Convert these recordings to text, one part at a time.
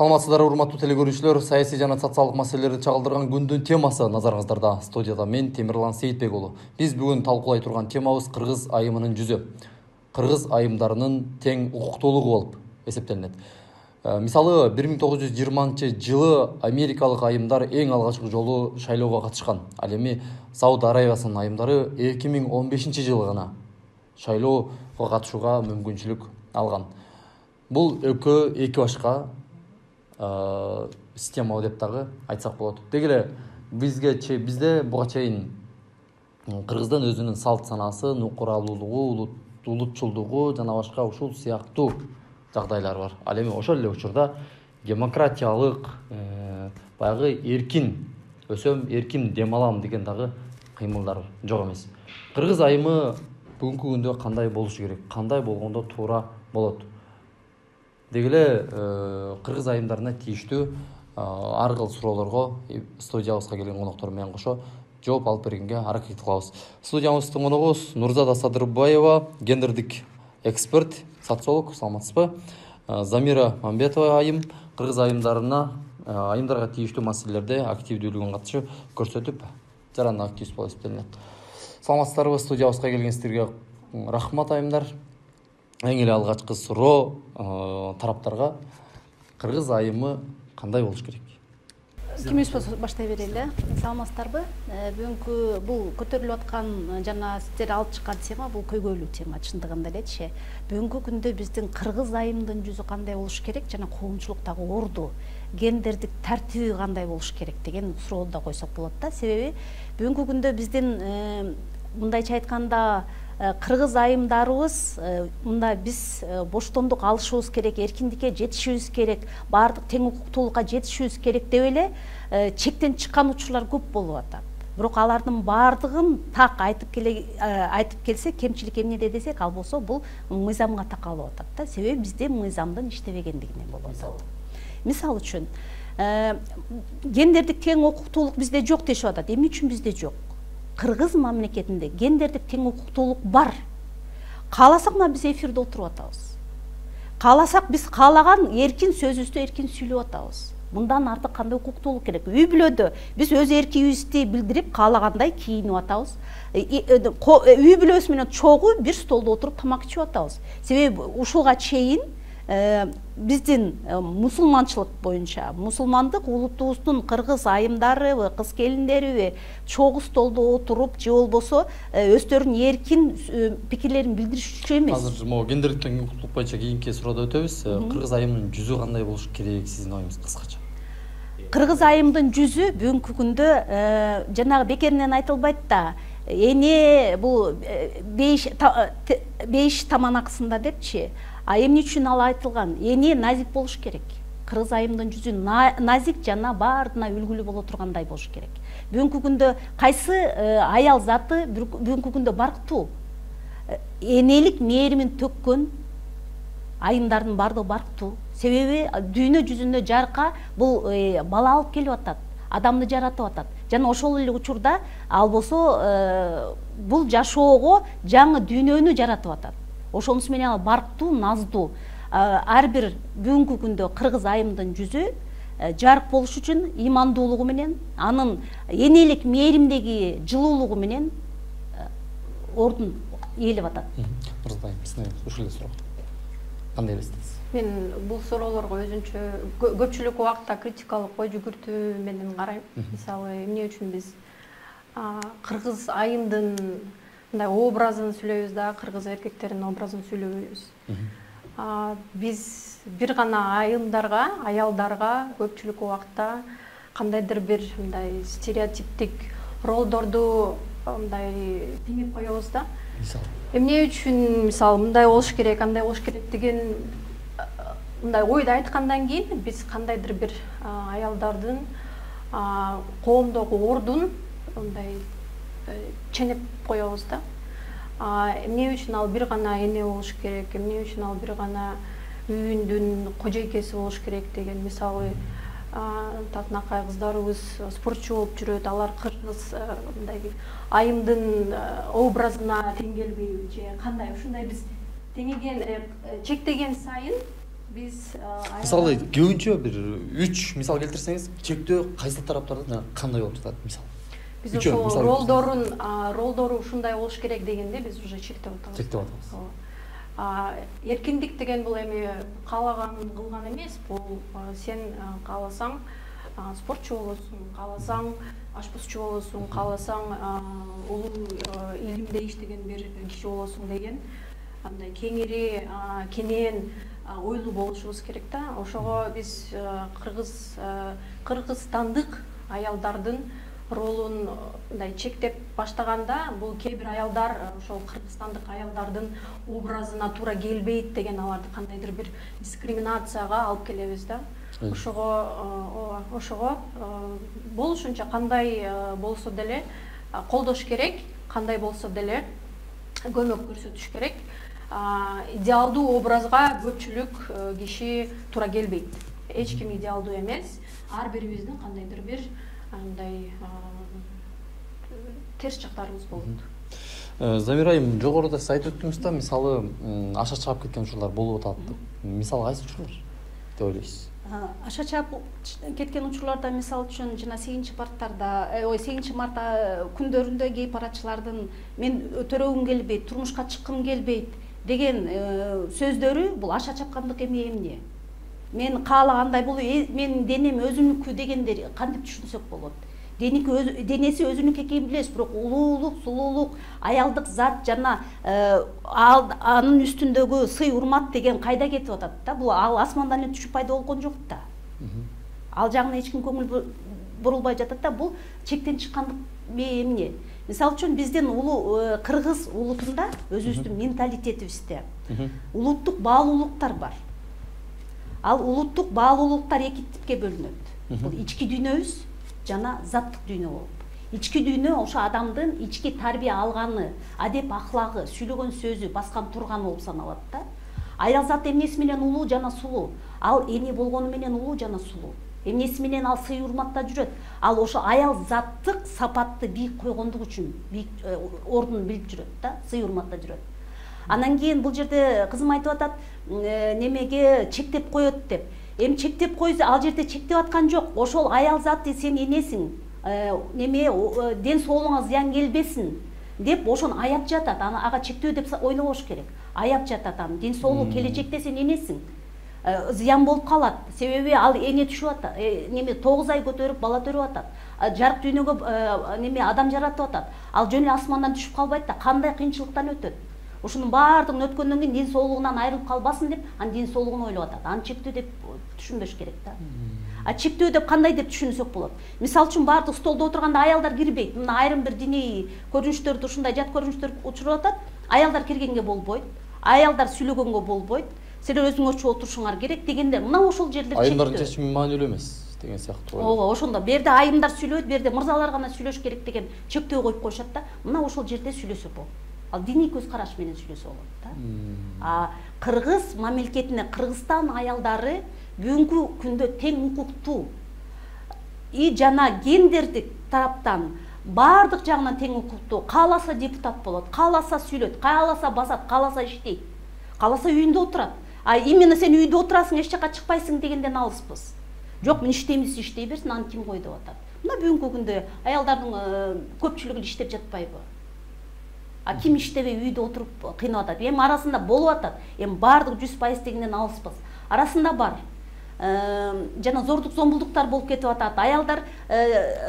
Саламатсыздар, урматтуу телекөрүүчүлөр. Саясий жана социалдык маселелерди чагылдырган күндүн темасы назарыңыздарда. Студияда мен Темирлан Сейитбек уулу. Биз бүгүн талкуулай турган темабыз кыргыз айымынын жүзү. Кыргыз айымдарынын тең укуктуулугу болуп эсептелинет. Мисалы 1920-жылы америкалык айымдар эң алгачкы жолу шайлоого катышкан. Ал эми Сауд Арабиясынын айымдары 2015-жылы гана шайлоого катышууга мүмкүнчүлүк алган. Бул экөө эки башка система деп дагы айтсак болот. Деги эле бизде буга чейин кыргыздын өзүнүн салт санасы, куралуулугу, улутчулдугу жана башка ушул сыяктуу жагдайлар бар. Ал эми ошол эле учурда демократиялык, баягы эркин өсөм, эркин дем алам деген дагы кыймылдар жок эмес. Кыргыз айымы бүгүнкү күндө кандай болушу керек? Кандай болгондо туура болот? Деги эле кыргыз айымдарына тийиштүү ар кыл суроолорго студиябызга келген коноктор менен кошо жооп алып бергенге аракет кылабыз. Студиябыздын коногу Нурзада Садырбаева, гендердик эксперт, социолог, саламатсызбы? Замира Мамбетова айым, кыргыз айымдарга тийиштүү маселелерде активдүүлүгүн катышы көрсөтүп, жарандык активист болуп эсептелинет. Саламатсыздарбы? Студиябызга келгениңиздерге рахмат айымдар. Эң эле алгачкы суроо тараптарга кыргыз айымы кандай болуш керек? Кимибиз баштай берели. Саламатсыздарбы? Бүгүнкү бул көтөрүлүп аткан жана сиздер алып чыккан тема бул көйгөйлүү тема чындыгында элечи. Бүгүнкү күндө биздин кыргыз айымдын жүзү кандай болуш керек жана коомчулуктагы орду, гендердик тартиби кандай болуш керек деген суроону да койсок болот да. Себеби бүгүнкү күндө биздин мындайча айтканда кыргыз айымдарыбыз мында биз боштондук алышыбыз керек, эркиндикке жетишибиз керек, баардык тең укуктуулукка жетишибиз керек деп эле чектен чыккан учурлар көп болуп атат. Бирок алардын баардыгын так айтып келсе, кемчилик эмнеде десек, ал болсо бул мыйзамга такалып атат да. Себеби бизде мыйзамдын иштебегендигинен болуп атат. Мисалы үчүн гендердик тең укуктуулук бизде жок дешип атат. Эмне үчүн бизде жок? Кыргыз мамлекетинде гендердик тең укуктуулук бар. Кааласак мына биз эфирде отуруп атабыз. Кааласак биз каалаган эркин сөзүбүздү эркин сүйлөп атабыз. Мындан артык кандай укуктуулук керек? Үй бүлөдө биз өз эркибизди билдирип каалагандай кийинип атабыз. Үй бүлөбүз менен чогуу бир столдо отуруп тамак ичип атабыз. Себеби ушуга чейин биздин мусулманчылык боюнча мусулмандык улутубуздун кыргыз айымдарыбы, кыз келиндериби чогуу столдо отуруп же болбосо өздөрүнүн эркин пикирлерин билдиришчү эмес. Азыр могу гендердик тең укуктуулук боюнча кийинки суроодо өтөбүз. Кыргыз айымынын жүзү кандай болуш керек сиздин оюңуз кыскача? Кыргыз айымдын жүзү бүгүнкү күндө жанагы бекеринен айтылбайт да. Эне бул бейиш таманакысында депчи. Эмне үчүн ал айтылган? Эне назик болуш керек. Кыргыз айымдын жүзү назик жана баардына үлгүлүү боло тургандай болуш керек. Бүгүнкү күндө кайсы аял заты бүгүнкү күндө барктуу? Энелик мээримин төккөн айымдардын баардыгы барктуу. Себеби дүйнө жүзүндө жарка бул бала алып келип атат, адамды жаратып атат. Жана ошол эле учурда ал болсо бул жашоого жаңы дүйнөнү жаратып атат. Ошонусу менен ал барктуу, наздуу. Ар бир бүгүнкү күндө кыргыз айымдын жүзү жарык болуш үчүн имандуулугу менен, анын энелик мээримдеги жылуулугу менен ордун ээлеп атат. Мырзабай, сизден ушул эле суроо. Кандай элестетесиз? Мен бул суроолорго өзүнчө көпчүлүк убакта критикалык ой жүгүртүү менен карайм. Мисалы, эмне үчүн биз кыргыз айымдын мындай образын сүйлөйбүз да, кыргыз эркектеринин образын сүйлөбөйбүз. Биз бир гана айымдарга, аялдарга көпчүлүк убакта кандайдыр бир мындай стереотиптик ролдорду мындай теңеп коебуз да. Эмне үчүн мисалы мындай болуш керек, андай болуш керек деген мындай ойду айткандан кийин биз кандайдыр бир аялдардын коомдогу ордун мындай ченеп коебуз да. Эмне үчүн ал бир гана эне болуш керек, эмне үчүн ал бир гана үйүндүн кожойкеси болуш керек деген. Мисалы, татынакай кыздарыбыз спортчу болуп жүрөт, алар кыргыз мындай айымдын образына тең келбейби же кандай? Ушундай биз теңеген чектеген сайын Биз Мисалы көбүнчө бир 3 мисал келтирсеңиз, чектөө кайсы тараптарда кандай болуп жатат мисалы? биз ошол ролдору ушундай болуш керек дегенде биз уже чектеп атабыз. Чектеп атабыз. Эркиндик деген бул эми каалаганын кылган эмес, бул сен кааласаң спортчу болосуң, кааласаң ашпазчу болосуң, кааласаң улуу илимде иштеген бир киши болосуң деген андай кеңири, кенен ойлуу болушубуз керек да. Ошого биз кыргызстандык аялдардын ролун мындай чектеп баштаганда, бул кээ бир аялдар ошол кыргызстандык аялдардын образына туура келбейт деген аларды кандайдыр бир дискриминацияга алып келебиз да. Ошого болушунча кандай болсо деле колдош керек, кандай болсо деле көмөк көрсөтүш керек. Идеалдуу образга көпчүлүк киши туура келбейт. Эч ким идеалдуу эмес. Ар бирибиздин кандайдыр бир андай терс жактарыбыз болот. Замира айым, жогоруда сиз айтып өттүңүз да, мисалы аша чыгып кеткен учурлар болуп атат. Мисалы кайсы учурлар деп ойлойсуз? Аша чыгып кеткен учурларда мисал үчүн жана 8 март күндөрүндө гей-паракчылардын мен төрөгүм келбейт, турмушка чыккым келбейт деген сөздөрү бул аша чапкандык эмне? Мен каалагандай болуп, менин денем өзүмнүкү дегендер кантип түшүнсөк болот? Денеси өзүнүкү экенин билебиз, бирок улуулук, сулуулук, аялдык зат жана анын үстүндөгү сый урмат деген кайда кетип атат да? Бул асмандан эле түшүп пайда болгон жок да. Ал жагына эч ким көңүл бурулбай жатат да. Бул чектен чыккандык эмне? Мисалы үчүн биздин кыргыз улутунда өзүбүздүн менталитетибизде улуттук баалуулуктар бар. Ал улуттук баалуулуктар эки типке бөлүнөт. Бул ички дүйнөбүз жана заттык дүйнө болуп. Ички дүйнө ошо адамдын ички тарбия алганы, адеп ахлагы, сүйлөгөн сөзү, баскан турганы болуп саналат да. Аял зат эмнеси менен улуу жана сулуу. Ал эне болгону менен улуу жана сулуу. Эмнеси менен ал сый урматта жүрөт. Ал ошо аял заттык сапатты бийик койгондук үчүн бийик ордун билип жүрөт да, сый урматта жүрөт. Анан кийин бул жерде кызым айтып атат, немеге чектеп коет деп. Эми чектеп койсо, ал жерде чектеп аткан жок. Ошол аял заты сен энесиң, ден соолугуңа зыян келбесин деп ошону аяп жатат. Ага чектөө деп ойлобош керек. Аяп жатат аны. Ден соолук келечекте сен энесиң. Зыян болуп калат. Себеби ал эне түшүп атат. 9 ай көтөрүп бала төрүп атат. Жарык дүйнөгө адам жаратып атат. Ал жөн эле асмандан түшүп калбайт да, кандай кыйынчылыктан өтөт. Ошонун баардыгын өткөндөн кийин ден соолугунан айрылып калбасын деп, анын ден соолугун ойлоп атат. Аны чектөө деп түшүнбөш керек да. Чектөө деп кандай деп түшүнсөк болот? Мисалы үчүн баардык столдо отурганда аялдар кирбейт. Мына айрым бир диний көрүнүштөрдө ушундай жат көрүнүштөр учуруп атат. Аялдар киргенге болбойт. Аялдар сүйлөгөнгө болбойт. Силер өзүңөрчө отурушуңар керек дегенде, мына ошол жерлер чектөө. Айымдардын чечими маанилүү эмес деген сыяктуу. Ооба, ошондо берде айымдар сүйлөйт, берде мырзалар гана сүйлөш керек деген чектөө коюп коюшат да. Мына ошол жерде сүйлөсө болот. Ал диний көз караш менен сүйлөсө болот да. Кыргыз мамлекетине Кыргызстан аялдары бүгүнкү күндө тең укуктуу жана гендердик тараптан баардык жагынан тең укуктуу. Кааласа депутат болот, кааласа сүйлөйт, кааласа басат, кааласа иштейт, кааласа үйүндө отурат. Именно сен үйдө отурасың, эч жака чыкпайсың дегенден алыспыз. Жок, мен иштеймиз, иштей берсин, аны ким кой деп атат. Мына бүгүнкү күндө аялдардын көпчүлүгү иштеп жатпайбы? Ким иштебей үйдө отуруп кыйнап атат? Эми арасында болуп атат. Эми баардык 100% дегенден алыспыз. Арасында бар. Жана зордук зомбулдуктар болуп кетип атат. Аялдар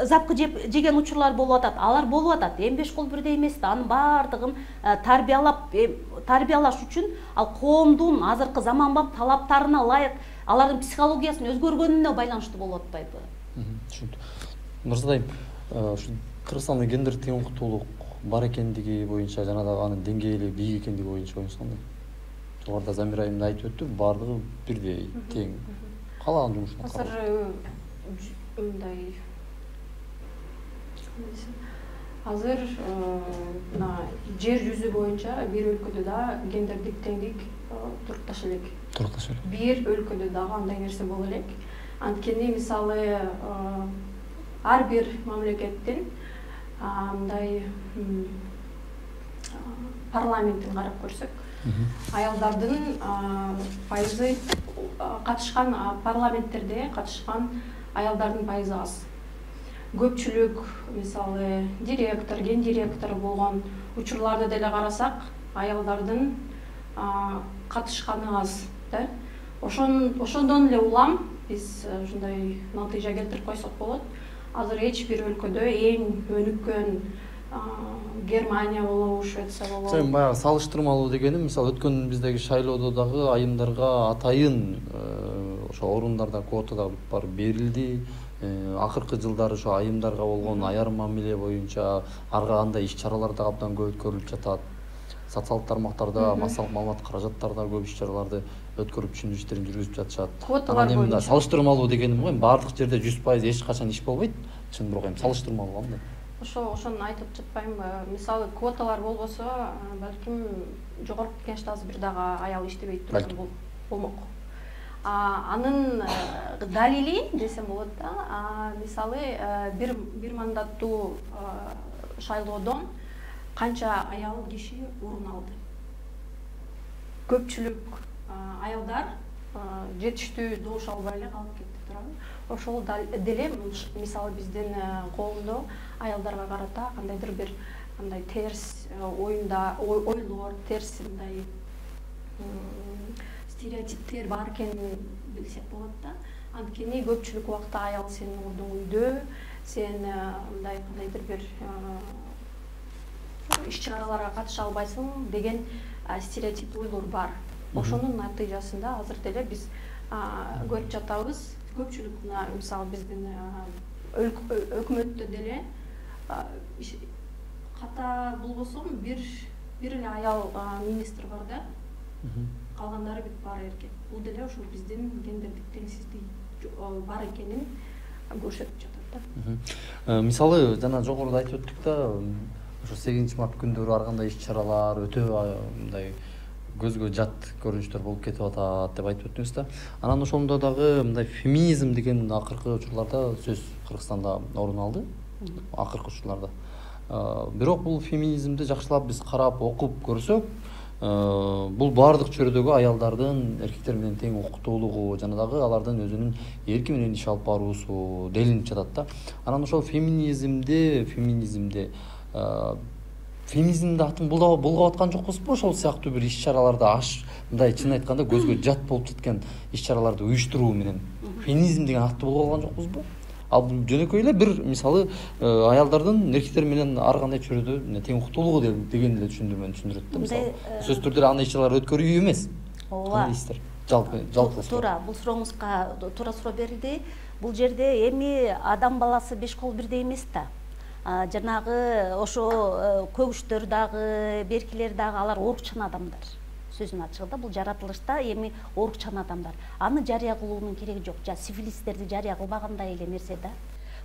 запкы жеген учурлар болуп атат. Алар болуп атат. Эми 5 кол бирдей эмес да. Анын баардыгын тарбиялаш үчүн ал коомдун азыркы заманбап талаптарына ылайык алардын психологиясынын өзгөргөнүнө байланыштуу болуп атпайбы? Түшүндүм. Мырзадайым, ушу Кыргызстанда гендер тең укуктуулук бар экендиги боюнча жана да анын деңгээли бийик экендиги боюнча оюңуз кандай? Жогоруда Замира айым да айтып өттү, баардыгы бирдей, тең. Каалаган жумушуна азыр мына жер жүзү боюнча бир өлкөдө да гендердик теңдик турукташа элек. Бир өлкөдө дагы андай нерсе боло элек. Анткени мисалы ар бир мамлекеттин мындай парламентин карап көрсөк, аялдардын пайызы катышкан парламенттерде катышкан аялдардын пайызы аз. Көпчүлүк мисалы директор, ген директор болгон учурларды деле карасак, аялдардын катышканы аз, да. Ошондон эле улам биз ушундай натыйжа келтирип койсок болот. Азыр эч бир өлкөдө эң өнүккөн Германия болобу, Швеция болобу. Сен баягы салыштырмалуу дегеним, мисалы өткөн биздеги шайлоодо дагы айымдарга атайын ошо орундарда квота да бар берилди. Акыркы жылдары ошо айымдарга болгон аяр мамиле боюнча ар кандай иш-чаралар да абдан көп өткөрүлүп жатат. Социалдык тармактарда массалык маалымат каражаттарда көп иш-чараларды өткөрүп түшүндүрүү иштерин жүргүзүп жатышат. Квоталар боюнча салыштырмалуу дегеним го, баардык жерде 100% эч качан иш болбойт. Чын бирок салыштырмалуу кандай? Ошону айтып жатпаймынбы? Мисалы квоталар болбосо, балким жогорку кеңеште азыр бир дагы аял иштебейт болмок. Анын далили десем болот да. Мисалы бир мандаттуу шайлоодон канча аял киши орун алды. Көпчүлүк аялдар жетиштүү добуш албай эле калып кетти, туурабы? Ошол деле мисалы биздин колунда аялдарга карата кандайдыр бир андай терс ойлор, терс мындай стереотиптер бар экенин билсек болот да. Анткени көпчүлүк убакта аял сенин ордуң үйдө, сен мындай кандайдыр бир иш-чараларга катыша албайсың деген стереотип ойлор бар. Ошонун натыйжасында азыр деле биз көрүп жатабыз. Көпчүлүк мисалы биздин өкмөттө деле ката болбосо бир эле аял министр бар да. Калгандары бүт баары эркек. Бул деле ошол биздин гендердик теңсиздик бар экенин көрсөтүп жатат да. Мисалы жана жогоруда айтып өттүк да, ошо 8 март күндөрү ар кандай иш-чаралар өтө мындай көзгө жат көрүнүштөр болуп кетип атат деп айтып өттүңүз да. Анан ошондо дагы мындай феминизм деген акыркы учурларда сөз Кыргызстанда орун алды. Акыркы учурларда. Бирок бул феминизмди жакшылап биз карап окуп көрсөк, бул баардык чөйрөдөгү аялдардын эркектер менен тең укуктуулугу жана дагы алардын өзүнүн эрки менен иш алып баруусу делинип жатат да. Анан ошол феминизмди атын булгап аткан жокпузбу? Ошол сыяктуу бир иш-чараларды мындай чын айтканда көзгө жат болуп жеткен иш-чараларды уюштуруу менен феминизм деген атты булгап алган жокпузбу? Ал бул жөнөкөй эле бир мисалы аялдардын эркектер менен ар кандай чөйрөдө тең укуктуулугу деген эле түшүндүрмөнү түшүндүрөт да. Мисалы сөзсүз түрдө андай иш-чаралар өткөрүү эмес. Ооба. Жалпы туура, бул сурооңузга туура суроо берилди. Бул жерде эми адам баласы беш кол бирдей эмес да. Жанагы ошо көгүчтөр дагы, беркилер дагы алар орукчан адамдар. Сөзүн ачыгында бул жаратылышта эми орукчан адамдар. Аны жарыя кылуунун кереги жок. Сифилистерди жарыя кылбагандай эле нерсе да.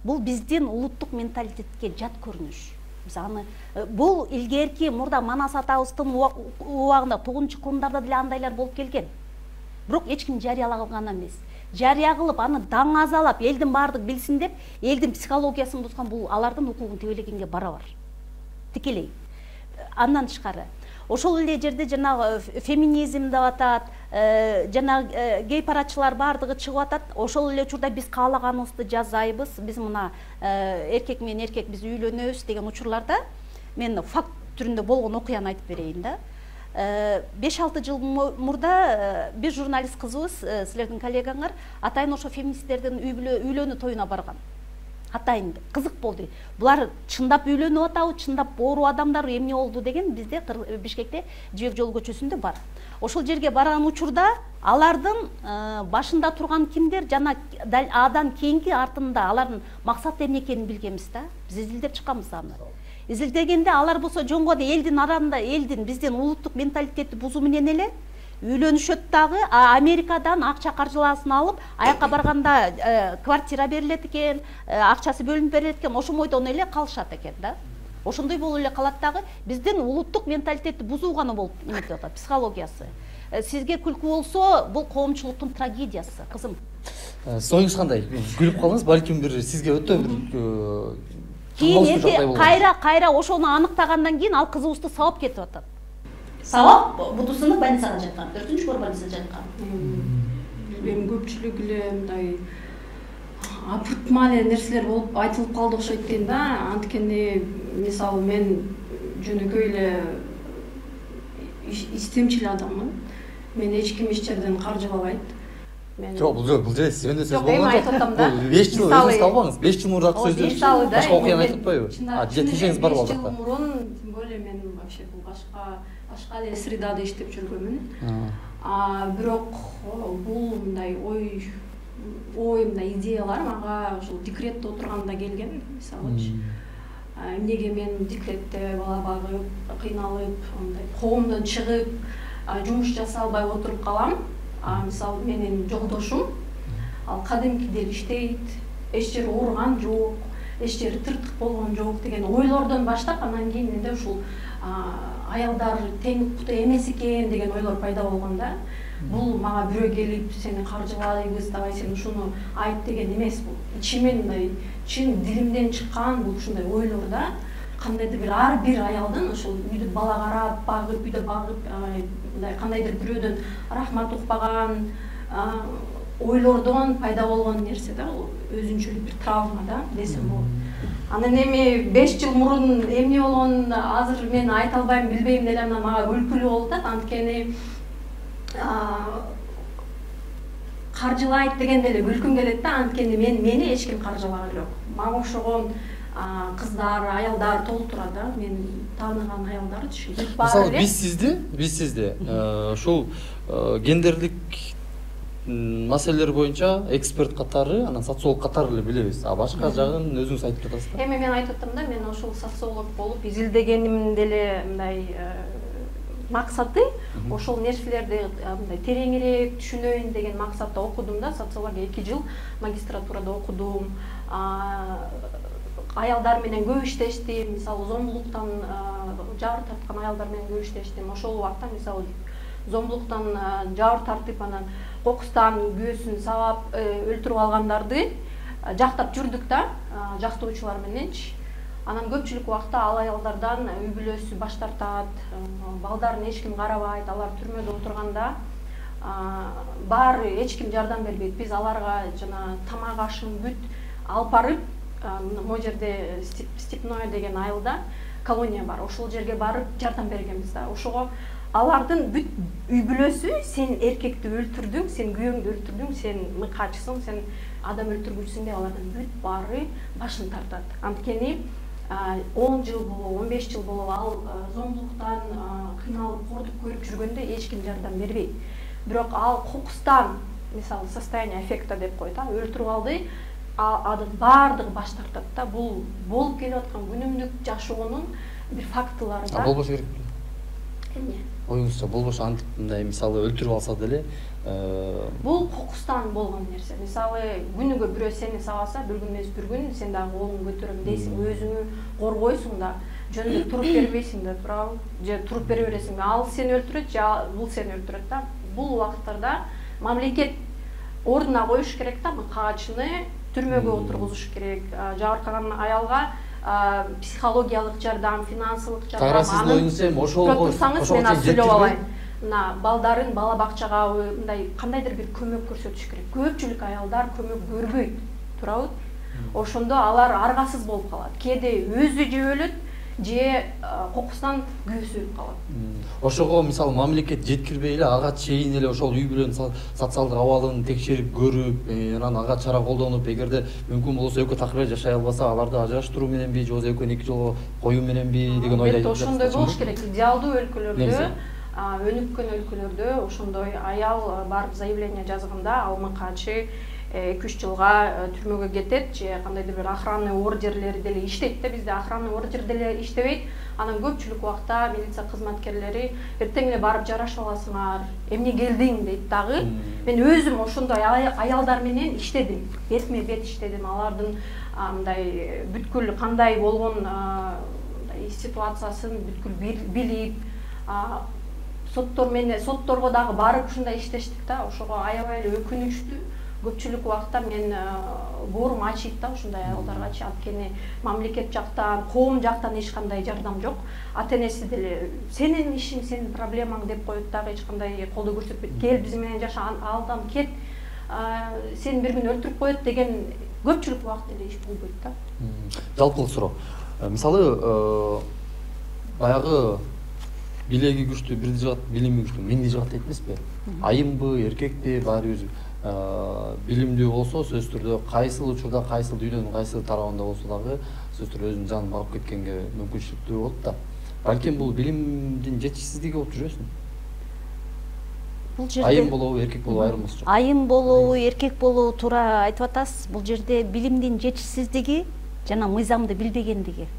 Бул биздин улуттук менталитетке жат көрүнүш. Аны бул илгерки мурда Манас атабыздын убагында 9-кылымдарда деле андайлар болуп келген. Бирок эч ким жарыялаган эмес. Жарыя кылып аны даңазалап элдин баардык билсин деп элдин психологиясын бузган бул алардын укугун тебелегенге барабар. Тикелей. Андан тышкары ошол эле жерде жанагы феминизм деп атат, жана гей-парачылар баардыгы чыгып атат. Ошол эле учурда биз каалаганыбызды жазайбыз. Биз мына эркек менен эркек биз үйлөнөбүз деген учурларда мен факт түрүндө болгон окуяны айтып берейин да. 5-6 жыл мурда бир журналист кызыбыз, силердин коллегаңар, атайын ошо феминисттердин үйлөнүү тоюна барган. Атайын кызык болду. Булар чындап үйлөнүп атабы, чындап оору адамдар эмне болду деген бизде Бишкекте Жибек жолу көчөсүндө бар. Ошол жерге барган учурда алардын башында турган кимдер жана адан кийинки артында алардын максаты эмне экенин билгенбиз да. Биз изилдеп чыкканбыз аны. Изилдегенде алар болсо жоңгода элдин арасында биздин улуттук менталитетти бузуу менен эле үйлөнүшөт дагы, Америкадан акча каржыласын алып, аяка барганда квартира берилет экен, акчасы бөлүнүп берилет экен, ошол ойдон эле калышат экен да. Ошондой болуп эле калат дагы, биздин улуттук менталитетти бузуу гана болуп эмнетип атат, психологиясы. Сизге күлкү болсо, бул коомчулуктун трагедиясы, кызым. Союңуз кандай? Күлүп калдыңыз, балким бир сизге өтө бир кийин кайра ошону аныктагандан кийин ал кызыбызды сабап кетип атат. Сабап бутусунун больницада жаткан, 4-көр больницада жаткан. эми көпчүлүк эле мындай апыртма эле нерселер болуп айтылып калды окшойт экен да. Анткени мисалы мен жөнөкөй эле истемчил адаммын. Мен эч ким эч жерден каржылабайт. Жок, бул жерде сизбен сөз Жок, болгон эми жок. айтып атам да. Бул 5 жыл өзүңүз калбаңыз. 5 жыл мурдагы сөздү. Мисалы да. Башка окуяны айтып атпайбы? Тиешеңиз бар 5 болот жыл да. мурун, тем более мен вообще бул башка эле средада иштеп жүргөнмүн. Бирок бул мындай ой мындай идеялар мага ушул декретте отурганда келген, мисалычы. Эмнеге мен декретте бала багып, кыйналып, мындай коомдон чыгып, жумуш жасай албай отуруп калам. Мисалы менин жолдошум ал кадимкидей иштейт, эч жери ооруган жок, эч жери тыртык болгон жок деген ойлордон баштап, анан кийин менде ушул аялдар тең укуктуу эмес экен деген ойлор пайда болгон да. Бул мага бирөө келип сени каржылайбыз, давай сен ушуну айт деген эмес бул. Ичимен мындай чын дилимден чыккан бул ушундай ойлор да. Кандайдыр бир ар бир аялдын ушул үйдө бала карап, багып, үйдө багып, мындай кандайдыр бирөөдөн рахмат укпаган ойлордон пайда болгон нерсе да, бул өзүнчөлүк бир травма да десем болот. Анан эми 5 жыл мурун эмне болгонун азыр мен айта албайм, билбейм деле, анан мага күлкүлүү болуп атат. Анткени каржылайт дегенде эле күлкүм келет да, анткени мени эч ким каржылаган жок. Мага окшогон кыздар, аялдар толтурат да, мен тааныган аялдарды. Мисалы биз сизди ушул гендерлик маселелер боюнча эксперт катары, анан социолог катары эле билебиз. Башка жагын өзүңүз айтып жатасыз да. Эми мен айтып атам да, мен ошол социолог болуп изилдегеним деле мындай максаты ошол нерселерди мындай тереңирээк түшүнөйүн деген максатта окудум да. Социология 2 жыл магистратурада окудум. Аялдар менен көп иштештим, мисалы зомбулуктан жабыр тарткан аялдар менен көп иштештим. Ошол убакта мисалы зомбулуктан жабыр тартып, анан кокустан күйөөсүн сабап өлтүрүп алгандарды жактап жүрдүк да, жактоочулар мененчи. Анан көпчүлүк убакта ал аялдардан үй бүлөсү баш тартат, балдарын эч ким карабайт, алар түрмөдө отурганда баары эч ким жардам бербейт. Биз аларга жана тамак ашын бүт алып барып, могу жерде Степное деген айылда колония бар. Ошол жерге барып жардам бергенбиз да. Ошого алардын бүт үй бүлөсү сен эркекти өлтүрдүң, сен күйөөңдү өлтүрдүң, сен мыкаачысың, сен адам өлтүргүчүсүң деп алардын бүт баары башын тартат. Анткени 10 жыл болуп, 15 жыл болуп ал зомбулуктан кыйналып, кордук көрүп жүргөндө эч ким жардам бербейт. Бирок ал кокустан, мисалы состояние аффекта деп коет, өлтүрүп алды, анын баардыгы баш тартат да. Бул болуп келип аткан күнүмдүк жашоонун бир фактылары да. Болбош керек беле? Эмне? Оюңузча болбош антип мындай мисалы өлтүрүп алса деле бул кокустан болгон нерсе. Мисалы күнүгө бирөө сени сабаса, bir gün эмес bir gün сен дагы колуңду көтөрөм дейсиң, өзүңү коргойсуң да, жөнүндө туруп бербейсиң да, туурабы? Же туруп бере бересиң, ал сени өлтүрөт, же бул сени өлтүрөт да. Бул убакыттарда мамлекет ордуна коюш керек да, мыкаачыны түрмөгө отургузуш керек, жабыркаган аялга психологиялык жардам, финансылык жардам. Тагыра сиздин оюңузча эми ошол мен сүйлөп алайын. Мына балдарын бала бакчага мындай кандайдыр бир көмөк көрсөтүш керек. Көпчүлүк аялдар көмөк көрбөйт, туурабы? Ошондо алар аргасыз болуп калат. Кээде өзү же өлөт, же кокустан күйөөсү өлүп калат. Ошого мисалы мамлекет жеткирбей эле ага чейин эле ошол үй бүлөнүн социалдык абалын текшерип көрүп, анан ага чара колдонуп, эгерде мүмкүн болсо экөө такыр жашай албаса, аларды ажыраштыруу мененби, же экөөнү 2 жолго коюу мененби деген ойду айтып жатсыз. Ошондой болуш керек. Идеалдуу өлкөлөрдө, өнүккөн өлкөлөрдө ошондой аял барып заявление жазганда, ал мыкаачы 2-3 жылга түрмөгө кетет, же кандайдыр бир охранный ордерлери деле иштейт да. Бизде охранный ордер деле иштебейт. Анан көпчүлүк убакта милиция кызматкерлери эртең эле барып жарашып аласыңар, эмне келдиң дейт дагы. Мен өзүм ошондой аялдар менен иштедим, бетме бет иштедим. Алардын мындай бүткүл кандай болгон ситуациясын бүткүл билип, сотторго дагы барып ушундай иштештик да. Ошого аябай эле өкүнүчтүү. Көпчүлүк убакта мен боорум ачыйт да ушундай аялдаргачы, анткени мамлекет жактан, коом жактан эч кандай жардам жок. Ата-энеси деле сенин ишиң, сенин проблемаң деп коет дагы, эч кандай колдоо көрсөтпөйт. Кел биз менен жаша, алдан кет. сени бир күн өлтүрүп коет деген көпчүлүк убакыт эле иш болбойт да. Жалпылык суроо. Мисалы баягы билеги күчтүү бирди жыгат, билими күчтүү менди жыгат дейт эмеспи? Айымбы, эркекпи, баарыбыз билимдүү болсо сөзсүз түрдө кайсыл учурда, кайсыл дүйнөнүн кайсыл тарабында болсо дагы сөзсүз түрдө өзүнүн жанын багып кеткенге мүмкүнчүлүктүү болот да. Балким бул билимдин жетишсиздиги болуп жүрөсүң. Бул жерде Айым болобу, эркек болобу айырмасы жок. Айым болобу, эркек болобу туура айтып атасыз. Бул жерде билимдин жетишсиздиги жана мыйзамды билбегендиги.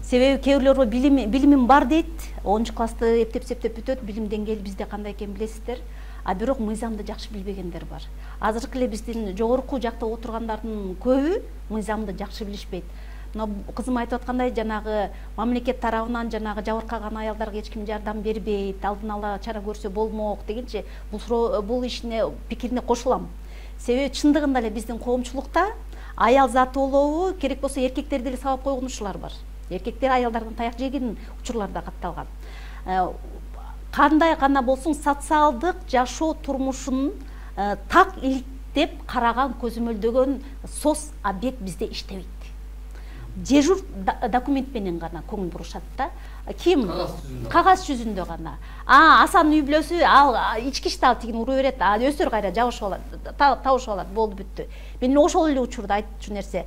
Себеби кээ бирлөр билимим бар дейт, 10-классты эптеп бүтөт, билим деңгээли бизде кандай экенин билесиздер. А бирок мыйзамды жакшы билбегендер бар. Азыркы эле биздин жогорку жакта отургандардын көбү мыйзамды жакшы билишпейт. Мына кызым айтып аткандай, жанагы мамлекет тарабынан жанагы жабыркаган аялдарга эч ким жардам бербейт, алдын ала чара көрсө болмок дегенче бул ишине пикирине кошулам. Себеби чындыгында эле биздин коомчулукта аял заты болобу, керек болсо эркектер деле сабап койгон учурлар бар. Эркектер аялдардан таяк жеген учурлар да катталган. Кандай гана болсун социалдык жашоо турмушунун так иликтеп караган, көзөмөлдөгөн соц объект бизде иштебейт. Дежур документ менен гана көңүл бурушат да. Ким кагаз жүзүндө гана. Асан үй бүлөсү ал ички иште ал тигин ура берет, өздөрү кайра жабышып алат, табышып алат, болду бүттү. Мен ошол эле учурда айтчу нерсе.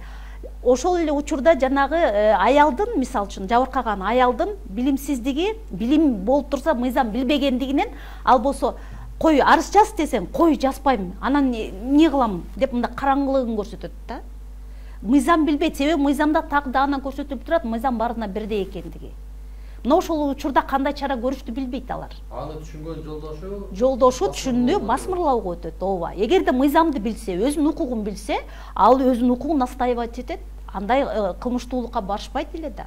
Ошол эле учурда жанагы аялдын, мисалы үчүн жабыркаган аялдын билимсиздиги, билим болуп турса мыйзам билбегендигинен, ал болсо кой арыз жаз десең, кой жазбайм, анан эмне кылам деп мындай караңгылыгын көрсөтөт да. Мыйзам билбейт, себеби мыйзамда так даана көрсөтүлүп турат, мыйзам баарына бирдей экендиги. Мына ошол учурда кандай чара көрүштү билбейт алар. Аны түшүнгөн жолдошу түшүндү, басмырлоого өтөт. Ооба. Эгерде мыйзамды билсе, өзүнүн укугун билсе, ал өзүнүн укугун настаивать этет, андай кылмыштуулукка барышпайт эле да.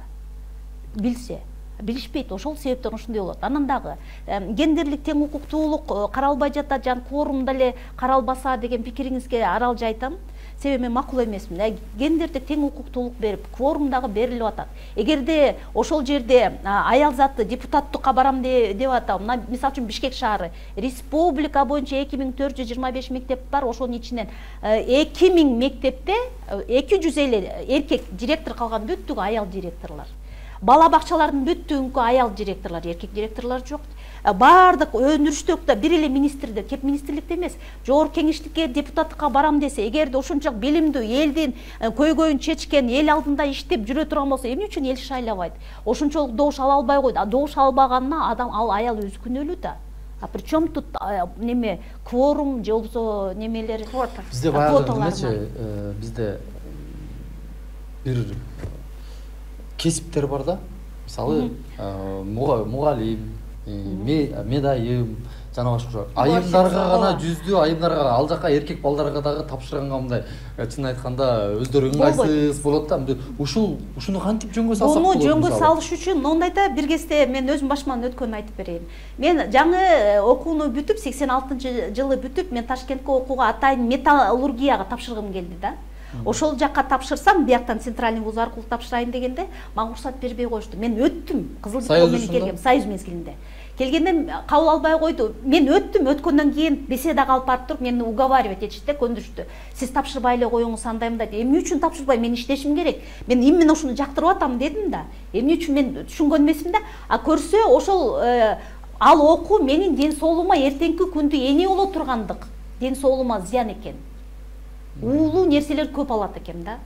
Билсе, билишпейт, ошол себептен ушундай болот. Анан дагы гендерлик тең укуктуулук каралбай жатат, жана кворумда эле каралбаса деген пикириңизге аралжы айтам. Себеби мен макул эмесмин. Гендерде тең укуктуулук берип, кворум дагы берилип атат. Эгерде ошол жерде аял заты депутаттыкка барам деп атам. Мисалы үчүн Бишкек шаары республика боюнча 2425 мектеп бар. Ошонун ичинен 2000 мектепте 250 эркек директор калган, бүттүгү аял директорлор. Бала бакчалардын бүттүгүнкү аял директорлор, эркек директорлор жок. Бардык өндүрүштөктө бир эле министрде, кеп министрликте эмес, жогорку кеңештикке депутаттыкка барам десе, эгерде ушунчалык билимдүү, элдин көйгөйүн чечкен, эл алдында иштеп жүрө турган болсо, эмне үчүн эл шайлабайт? Ошончолук добуш ала албай койду. Добуш албаганына ал аял өзү күнөөлүү да. Причем тут неме кворум же болбосо немелер квота. Бизде баягы эмнечи, бизде бир кесиптер бар да. Мисалы, мугалим, медайым, жана башка. Айымдарга гана жүздүү, айымдарга ал жака эркек балдарга дагы тапшырганга мындай чын айтканда өздөрү ыңгайсыз болот да. Ушуну кантип жөнгө салсак болот? Буну жөнгө салыш үчүн мондайда бир кезде мен өзүм башыман өткөнүн айтып берейин. Мен жаңы окууну бүтүп, 86-жылы бүтүп, мен Ташкентке окууга атайын металлургияга тапшыргым келди да. Ошол жакка тапшырсам, бияктан центральный вуз аркылуу тапшырайын дегенде, мага уруксат бербей коюшту. Мен өттүм, кызыл диплом менен келгем, союз мезгилинде. Келгенде кабыл албай койду. Мен өттүм, өткөндөн кийин беседага алып барып туруп, мени уговаривать этишти, көндүрүштү. Сиз тапшырбай эле коюңуз андай мындай. Эмне үчүн тапшырбай? Мен иштешим керек. Мен именно ушуну жактырып атам дедим да. Эмне үчүн мен түшүнгөн эмесмин да. Көрсө ошол ал окуу менин ден соолугума эртеңки күндү эне боло тургандык, ден соолугума зыян экен. Уулуу нерселер көп алат экен да.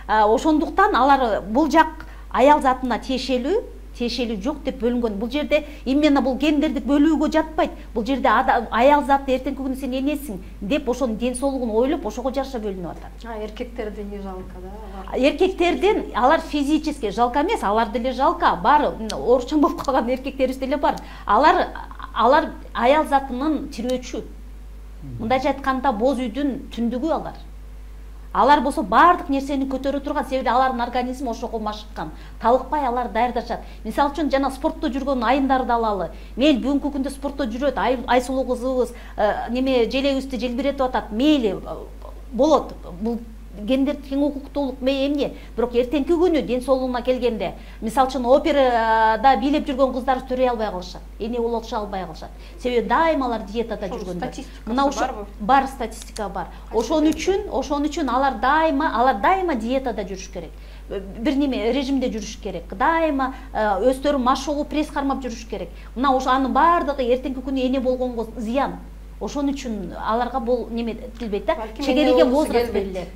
Ошондуктан алар бул жак аял затына тиешелүү жок деп бөлүнгөн. Бул жерде именно бул гендердик бөлүүгө жатпайт. Бул жерде аял заты эртеңки күнү сен энесиң деп ошонун ден соолугун ойлоп, ошого жараша бөлүнүп атат. Эркектерди не жалко да? Эркектерден алар физически жалко эмес, алар деле жалко. Бар, оорчан болуп калган эркектерибиз деле бар. Алар аял затынын тирөөчү. Мындайча айтканда боз үйдүн түндүгү алар. Алар болсо бардык нерсени көтөрө турган, себеби алардын организми ошого машыккан. Талыкпай алар даярдашат. Мисалы үчүн жана спортто жүргөн айымдарды алалы. Мейли бүгүнкү күндө спортто жүрөт, Айсулуу кызыбыз неме желегибизди желбиретип атат. Мейли болот. Бул гендер тең укуктуулук эмне, бирок эртеңки күнү ден соолугуна келгенде, мисалы үчүн операда бийлеп жүргөн кыздар төрөй албай калышат, эне болуша албай калышат. Себеби дайыма алар диетада жүргөндөр. Мына ошо бар статистика бар. Ошон үчүн алар дайыма диетада жүрүш керек. Бир неме режимде жүрүш керек. Дайыма өздөрү машыгуу пресс кармап жүрүш керек. Мына ошо анын баардыгы эртеңки күнү эне болгонго зыян. Ошон үчүн аларга бул неме тилбейт да, чегерилген возраст белгилеп.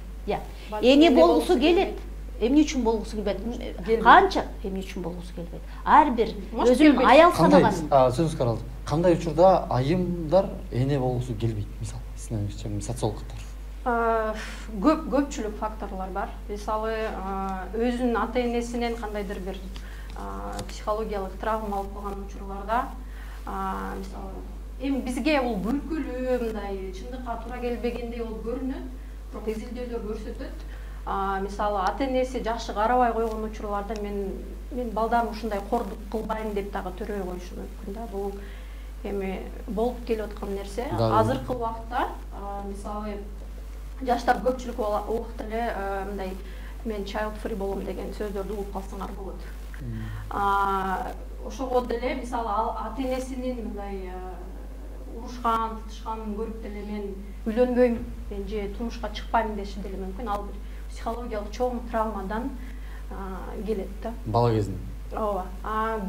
Эне болгусу келет. Эмне үчүн болгусу келбейт? Канча эмне үчүн болгусу келбейт? Ар бир өзүнүн аял санаган. Сөзүңүзгө каралды. Кандай учурда айымдар эне болгусу келбейт? Мисалы, сиздин социологдор. Көпчүлүк факторлор бар. Мисалы, өзүнүн ата энесинен кандайдыр бир психологиялык травма алып калган учурларда, мисалы, эми бизге бул бүркүлүү, мындай чындыкка туура келбегендей болуп көрүнөт, бирок изилдөөлөр көрсөтөт. Мисалы, ата энеси жакшы карабай койгон учурларда мен балдарым ушундай кордук кылбайм деп дагы төрөй коюшу мүмкүн да. Бул эми болуп келип аткан нерсе. Азыркы убакта, мисалы, жаштар көпчүлүк убакыт эле мындай мен child free болом деген сөздөрдү угуп калсаңар болот. Ошого деле мисалы ата энесинин мындай урушкан, тутушканын көрүп деле мен үйлөнбөйм, мен же турмушка чыкпайм деши деле мүмкүн. Ал бир психологиялык чоң травмадан келет да. Бала кезинде. Ооба.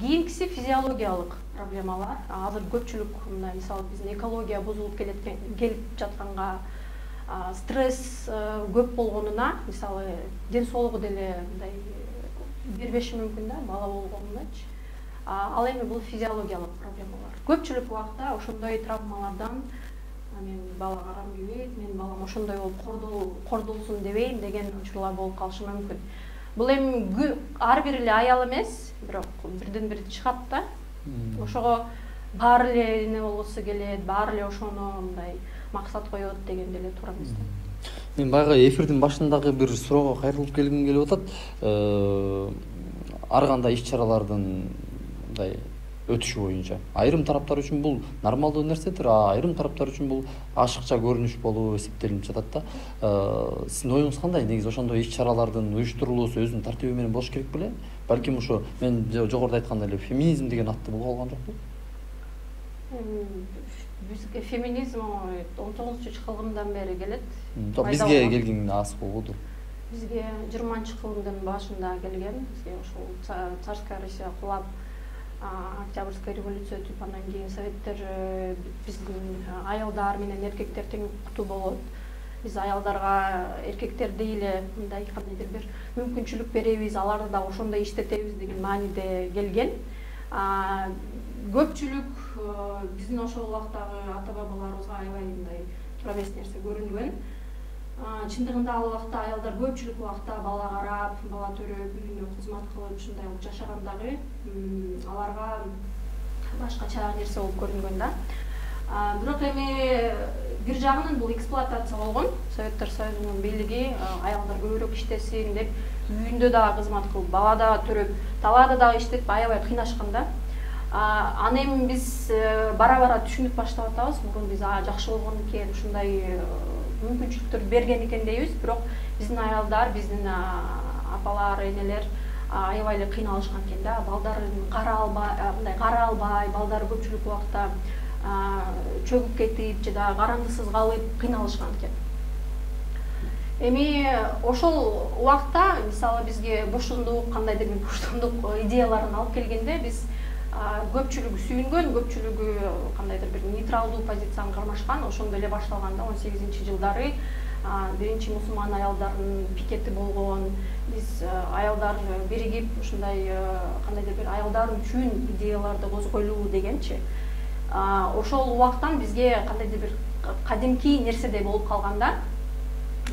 Кийинкиси физиологиялык проблемалар. Азыр көпчүлүк мындай мисалы биздин экология бузулуп келип жатканга, стресс көп болгонуна, мисалы, ден соолугу деле мындай бербеши мүмкүн да, бала болгондачы. Ал эми бул физиологиялык проблемалар. Көпчүлүк убакта ошондой травмалардан мен бала карам келбейт, мен балам ошондой болуп кордолсун дебейм деген учурлар болуп калышы мүмкүн. Бул эми ар бир эле аял эмес, бирок бирден бир чыгат да. Ошого баары эле эне болгусу келет, баары эле ошону мындай максат коет деген деле туура эмес да. Мен баягы эфирдин башындагы бир суроого кайрылып келгим келип атат. Ар кандай иш-чаралардын мындай өтүшү боюнча айрым тараптар үчүн бул нормалдуу нерседир, айрым тараптар үчүн бул ашыкча көрүнүш болуп эсептелип жатат да. Сиздин оюңуз кандай? Негизи ошондой иш-чаралардын уюштурулуусу өзүнүн тартиби менен болуш керек беле? Балким ошо мен жогоруда айткандай эле феминизм деген атты булуп алган жокпу? Бизге феминизм 19-кылымдан бери келет. Бизге келген аз болду. Бизге 20-кылымдын башында келген. Бизге ошол царская Россия кулап, Октябрьская революция өтүп, андан кийин советтер биздин аялдар менен эркектер тең укуктуу болот. Биз аялдарга эркектердей эле мындай кандайдыр бир мүмкүнчүлүк беребиз, аларды да ошондой иштетебиз деген мааниде келген. Көпчүлүк биздин ошол убактагы ата бабаларыбызга аябай мындай туура эмес нерсе көрүнгөн. Чындыгында ал убакта аялдар көпчүлүк убакта бала карап, бала төрөп, үйүнө кызмат кылып, ушундай болуп жашагандагы аларга башкача нерсе болуп көрүнгөн да. Бирок эми бир жагынан бул эксплуатация болгон. Советтер Союзунун бийлиги аялдар көбүрөөк иштесин деп, үйүндө дагы кызмат кылып, бала дагы төрөп, талаада дагы иштетип аябай кыйнашкан да. Аны эми биз бара-бара түшүнүп баштап атабыз. Мурун биз жакшы болгон экен, ушундай мүмкүнчүлүктөр берген экен дейбиз, бирок биздин аялдар, биздин апалар, энелер аябай эле кыйналышкан экен да. Балдарын кара албай, балдары көпчүлүк убакта чөгүп кетип, же да карандысыз калып кыйналышкан экен. Эми ошол убакта мисалы бизге боштондук, кандайдыр бир боштондук идеяларын алып келгенде биз көпчүлүгү сүйүнгөн, көпчүлүгү кандайдыр бир нейтралдуу позицияны кармашкан. Ошондо эле башталганда 18-жылдары биринчи мусулман аялдардын пикети болгон. Биз аялдар биригип ушундай кандайдыр бир аялдар үчүн идеяларды козгойлуу дегенчи. Ошол убактан бизге кандайдыр бир кадимки нерседей болуп калганда,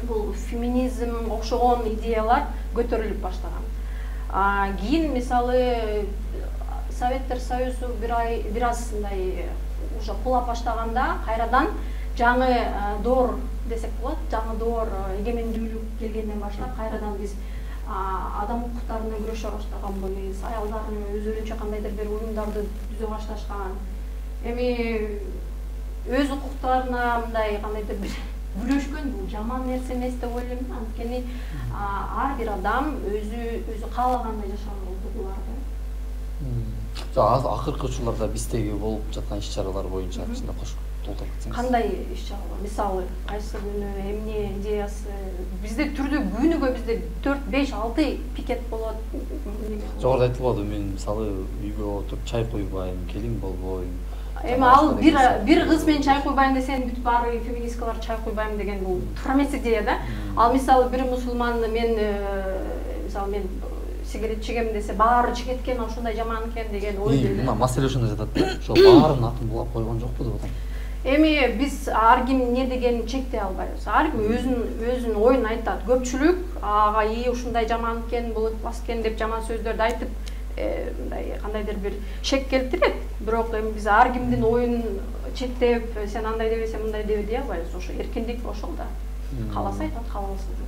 бул феминизм окшогон идеялар көтөрүлүп баштаган. Кийин мисалы Советтер Союзу бир аз мындай уже кулап баштаганда кайрадан жаңы доор десек болот, жаңы доор эгемендүүлүк келгенден баштап кайрадан биз адам укуктарына күрөшө баштаганбыз, аялдар өздөрүнчө кандайдыр бир уюмдарды түзө башташкан. Эми өз укуктарына мындай кандайдыр бир бүлөшкөн бул жаман нерсе эмес деп ойлойм да. Анткени ар бир адам өзү каалагандай жашаганга укугу бар да. Акыркы учурларда биздеги болуп жаткан иш-чаралар боюнча ичинде кошуп толтуруп кетсеңиз. Кандай иш-чаралар? Мисалы, кайсы күнү эмне идеясы? Бизде түрдүү күнүгө бизде 4, 5, 6 пикет болот. Жогоруда айтылбады, мен мисалы үйгө отуруп чай куйбайм, келин болбойм. Эми ал бир кыз менен чай куйбайм десең, бүт баары феминисткалар чай куйбайм деген бул туура эмес идея да. Ал мисалы бир мусулман мисалы мен сигарет чегем десе, баары чегет экен, ошондой жаман экен деген ой келди. Мына маселе ошондо жатат да. Ошо баарын атын булап койгон жокпу деп атам. Эми биз ар ким эмне дегенин чектей албайбыз. Ар ким өзүнүн оюн айтат. Көпчүлүк ага ушундай жаман экен, бул ыкпас экен деп жаман сөздөрдү айтып, мындай кандайдыр бир шек келтирет. Бирок эми биз ар кимдин оюн чектеп, сен андай дебе, сен мындай дебе дей албайбыз. Ошо эркиндик ошол да. Кааласа айтат, каалабаса жок.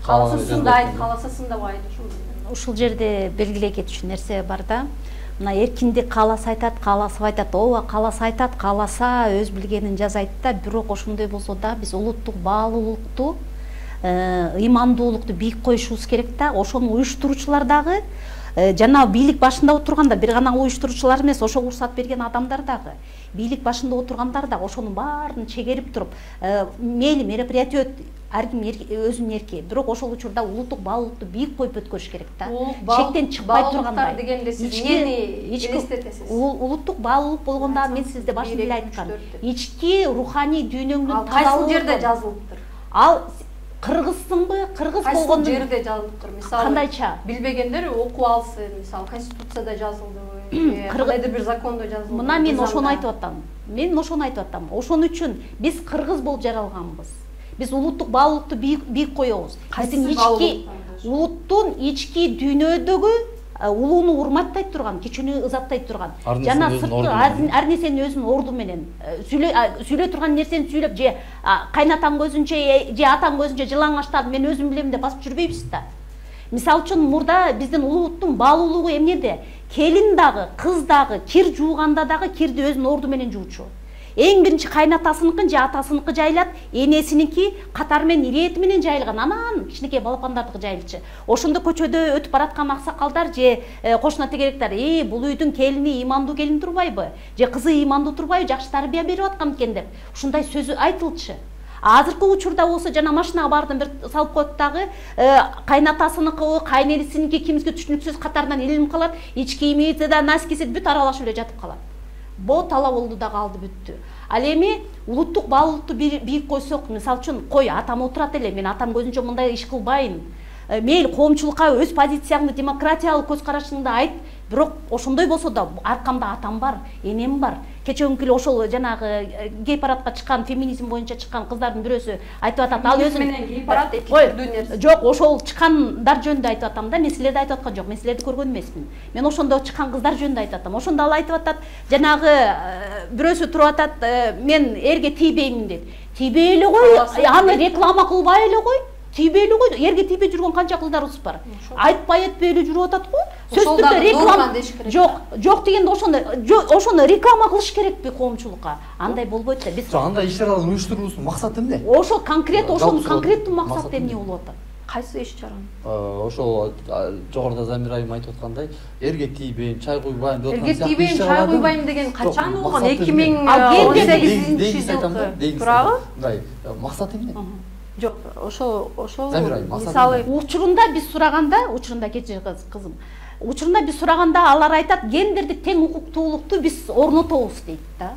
Кааласа сында айт, кааласа сындабай айт, ошондой. Ушул жерде белгилей кетчү нерсе бар да. Мына эркиндик кааласа айтат, кааласа айтат, ооба кааласа айтат, кааласа өз билгенин жазайт да, бирок ошондой болсо да биз улуттук баалуулукту, ыймандуулукту бийик коюшубуз керек да. Ошону уюштуруучулар дагы жана бийлик башында отурганда бир гана уюштуруучулар эмес, ошого уруксат берген адамдар дагы, бийлик башында отургандар дагы ошонун баарын чегерип туруп, мейли мероприятие ар ким өзүнүн эрки, бирок ошол учурда улуттук баалуулукту бийик коюп өткөрүш керек да. Шектен чыкпай тургандай. Дегенде сиз эмнени элестетесиз? Улуттук баалуулук болгондо мен сизде башында эле айткам. Ички руханий дүйнөңдүн кайсы жерде жазылыптыр? Ал кыргызсыңбы? Кыргыз болгондо кайсы жерде жазылыптыр? Мисалы, кандайча? Билбегендер окуп алсын. Мисалы, конституцияда жазылдыбы, кандайдыр бир закондо жазылды. Мына мен ошону айтып атам. Ошон үчүн биз кыргыз болуп жаралганбыз. Биз улуттук баалуулукту бийик коебуз. Биздин ички улуттун ички дүйнөдөгү улууну урматтай турган, кичүүнү ызаттай турган, жана сырткы ар нерсени өзүнүн орду менен сүйлөй турган нерсени сүйлөп, же кайнатаң көзүнчө, же атаң көзүнчө жылаңаштап мен өзүм билем деп басып жүрбөйбүз да. Мисалы үчүн мурда биздин улуттун баалуулугу эмнеде? Келин дагы, кыз дагы кир жууганда дагы кирди өзүнүн орду менен жуучу. Эң биринчи кайнатасыныкын же атасыныкы жайлат, энесиники катар менен ирети менен жайылган, анан кичинекей балапандардыкы жайылчу. Ошондо көчөдө өтүп бараткан аксакалдар же кошуна тегеректер, бул үйдүн келини ыймандуу келин турбайбы, же кызы ыймандуу турбайбы, жакшы тарбия берип аткан экен деп ушундай сөзү айтылчу. Азыркы учурда болсо жана машинага баардын бир салып коет дагы, кайнатасыныкы, кайнелисиники кимизге түшүнүксүз катарынан илинип калат, ич кийимиси да, носкиси бүт аралашып эле жатып калат. Бо тала болду да калды, бүттү. Ал эми улуттук баалуулукту бийик койсок, мисалы үчүн, кой атам отурат эле, мен атам көзүнчө мындай иш кылбайм. Мейли коомчулукка өз позицияңды, демократиялык көз карашыңды айт, бирок ошондой болсо да аркамда атам бар, энем бар. Кечеөнкү эле ошол жанагы гей-парадка чыккан, феминизм боюнча чыккан кыздардын бирөөсү айтып атат, ал өзү менен гей-парад эки түрдүү нерсе. Жок, ошол чыккандар жөнүндө айтып атам да, мен силерди айтып аткан жок, мен силерди көргөн эмесмин. Мен ошондо чыккан кыздар жөнүндө айтып атам. Ошондо ал айтып атат, жанагы бирөөсү туруп атат, мен эрге тийбеймин дейт. Тийбей эле кой, аны реклама кылбай эле кой. Тийбей эле кой, эрге тийбей жүргөн канча кыздарыбыз бар. Айтпай этпей эле жүрүп атат го. Сөз түрдө реклама жок дегенде ошону реклама кылыш керекпи коомчулукка? Андай болбойт да. Биз андай иш-чараларды уюштуруубуздун максаты эмне? Ошол конкрет, ошонун конкреттүү максаты эмне болуп атат? Кайсы иш-чараны? Ошол жогоруда Замира айым айтып аткандай, эрге тийбейм, чай куйбайм деп аткан. Эрге тийбейм, чай куйбайм деген качан болгон? 2018 жылкы. Туурабы? Мындай максаты эмне? Жок, ошол мисалы учурунда биз сураганда, кечир кызым. Учурунда биз сураганда алар айтат, гендердик тең укуктуулукту биз орнотобуз дейт да.